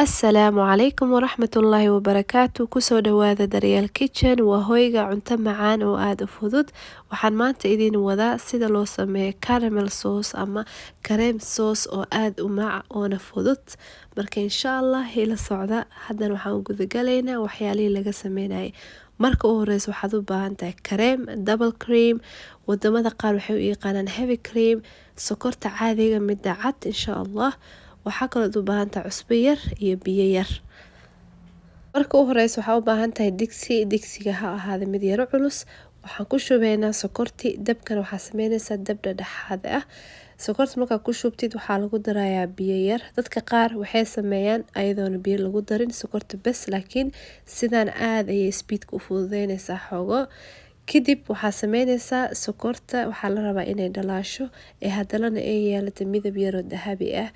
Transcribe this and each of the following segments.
Asalaamu calaykum waraxmatullaahi wabarakaatu. Kusoo dhawaada Daryeel Kitchen. Waa hoyga cunto macaan oo aad u fudud. Waxaan maanta idin wadaa sida loo sameeyo caramel sauce ama kareem sauce oo aad u mac oona fudud. Marka insha Allah ila socda. Haddana waxaan u gudagalaynaa waxyaalihii laga sameynayay. Marka u horeysa waxaad u baahan tahay kareem, double cream, wadamada qaar waxay u yaqaanaan heavy cream, sokorta caadiga midda cad insha Allah. waxaa kaloo u baahan tahay cusbo yar iyo biyo yar. Marka u horeysa waxaa u baahan tahay digsiga ha ahaada mid yaro culus. Waxaan ku shubaynaa sokorti, dabkana waxaa sameynaysaa dab dhexdhexaad ah. Sokorta markaa ku shubtid waxaa lagu darayaa biyo yar. Dadka qaar waxay sameeyaan ayadoona biyo lagu darin sokorta bas, laakiin sidaan aad ayay speedka u fududeynaysaa xoogo. Kadib waxaa sameynaysaa sokorta waxaa la rabaa inay dhalaasho ee haddana ay yeelato midab yaro dahabi ah.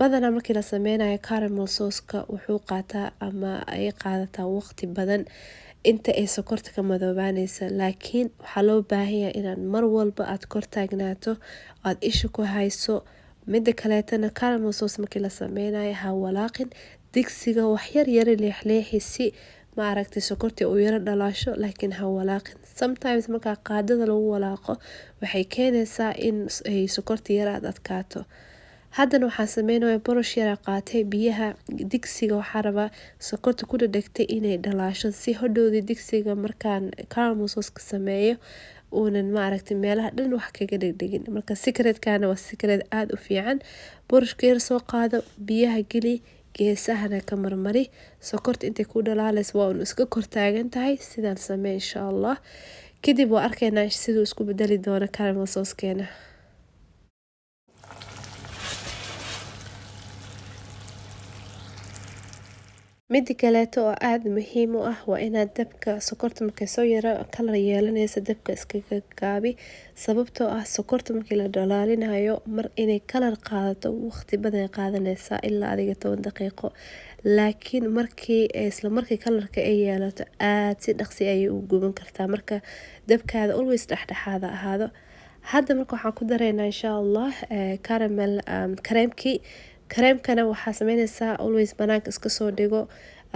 badanaa markii la sameynayo caramel sauce-ka wuxuu qaataa ama ay qaadataa waqti badan inta ay sokorta ka madoobaanaysa, laakiin waxaa loo baahan yahay inaad mar walba aad kor taagnaato aad isha ku hayso. Midda kaleetana caramel sauce markii la sameynayo ha walaaqin digsiga, wax yar leexleexi si ma aragtay sokortii u yara dhalaasho, laakiin ha walaaqin. Sometimes markaa qaadada lagu walaaqo waxay keenaysaa in ay sokorta yara adkaato. haddana waxaan sameynayaa borosh yar qaatay biyaha digsiga, waxaa rabaa sokorta ku dhagtay inay dhalaasho si hodhowdi digsiga markaan caramel sauce ka sameeyo uunan ma aragtay meelaha dhan wax kaga dhagdhagin. Marka secret-kana waa secret aad u fiican. Boroshka yar soo qaado, biyaha geli, geesahana ka marmari. Sokorta intay ku dhalaalayso waa uu iska kor taagan tahay sidaan samee insha Allah. Kadib waa arkaynaa siduu isku bedeli doono caramel sauce-keena. midda kaleeto oo aad muhiim u ah waa inaad dabka sokorta markay soo yara kalar yeelanaysa dabka iskaga gaabi, sababtoo ah sokorta markii la dhalaalinayo mar inay kalar qaadato waqti badan qaadanaysa ilaa adiga 10 daqiiqo, laakiin isla markii kalarka ay yeelato aad si dhaqsi ayay u guban kartaa. Marka dabkaada always dhexdhexaad ahaado. hadda marka waxaan ku dareynaa insha Allah caramel kareemkana waxaa sameynaysaa always banaanka iska soo dhigo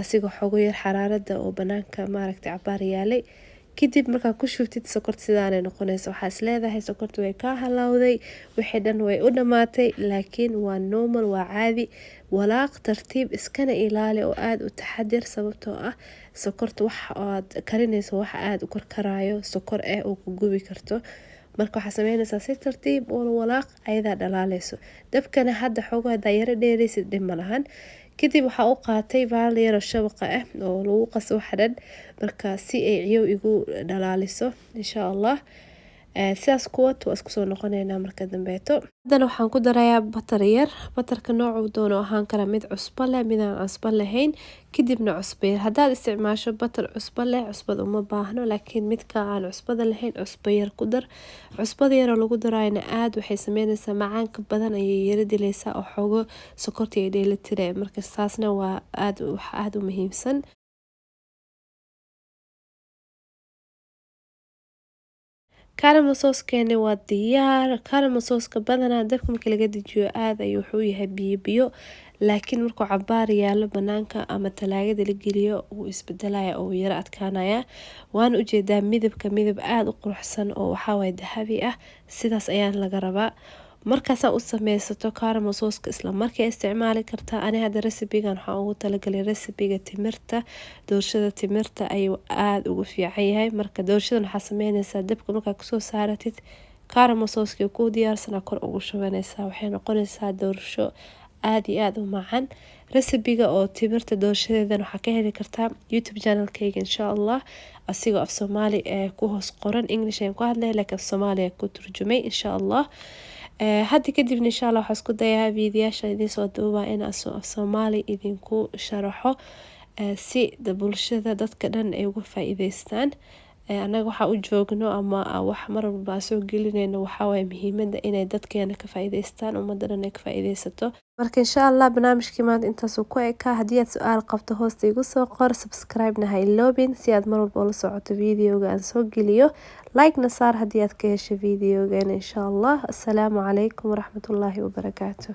asigoo xogo yar xaraarada oo banaanka maaragtay cabaar yaalay. kadib markaa ku shubtid sokorta sidaanay noqonaysa, waxaa is leedahay sokorta way ka halawday, wixii dhan way u dhamaatay, laakiin waa normal, waa caadi. walaaq tartiib iskana ilaali oo aad u taxadir, sababtoo ah sokorta wax aad karinayso wax aad u karkaraayo sokor oo ku gubi karto. marka waxaa sameynaysaa si tartiib oo walaaq ayadaa dhalaalayso. dabkana hadda xogo hadaa yara dheeraysid dhib ma lahan. kadib waxaa u qaatay baal yaro shabaqa ah oo lagu qaso wax dhan, marka si ay ciyow igu dhalaaliso insha Allah. sidaas kuwad waa isku soo noqonaynaa marka dambeeto. haddana waxaan ku darayaa batar yar. batarka noocu doono ahaan kara mid cusbo leh, mid aan cusbo lahayn, kadibna cusbo yar. haddaad isticmaasho batar cusbo leh cusbad uma baahno, laakiin midka aan cusbada lahayn cusbo yar ku dar. cusbada yar oo lagu darayna aad waxay sameynaysaa macaanka badan ayay yara dilaysaa oo xogo sokorta ay dheelitireen. marka taasna waa aad u muhiimsan. caramel sauce-keena waa diyaar. caramel sauce-ka badanaa dabka markii laga dejiyo aad ayuu wuxuu yahay biyo, laakiin markuu cabaar yaalo banaanka ama talaagada la geliyo wuu isbedelaya oo yara adkaanaya. waana ujeedaa midab aad u quruxsan oo waxaa waye dahabi ah, sidaas ayaan laga rabaa. markaasaa u sameysato caramel sauce-ka isla markay isticmaali kartaa. ani hadda recipe-gan waxaan ugu talagalay recipe-ga timirta, doorshada timirta ayuu aad ugu fiican yahay. marka doorshadan waxaa sameynaysaa dabka markaa kusoo saaratid caramel sauce-ka ku diyaarsanaa kor ugu shubanaysaa, waxay noqonaysaa doorsho aad iyo aad u macaan. recipe-ga oo timirta doorshadeedan waxaa ka heli kartaa YouTube channel-kayga insha Allah, asigoo af Soomaali ku hoos qoran. English ayaan ku hadlay laakiin af Soomaali ayaan ku turjumay insha Allah. hadda kadibna insha Allah waxaan isku dayaa fiidiyaasha idin soo duubaa in af Soomaali idinku sharaxo si bulshada dadka dhan ay uga faa'iideystaan. anaga waxa u joogno ama wax mar walba soo gelinayno waxaa waye muhiimada inay dadkeena ka faa'iideystaan, ummadda dhan ay ka faa'iideysato. marka insha Allah barnaamijkii maanta intaas uu ku ekaa. haddii aad su'aal qabto hoosta igu soo qor, subscribe-na ha iloobin si aad mar walba ula socoto videoga aan soo geliyo. like-na saar haddii aad ka hesho videogan insha Allah. assalaamu calaykum waraxmatullaahi wabarakaatuh.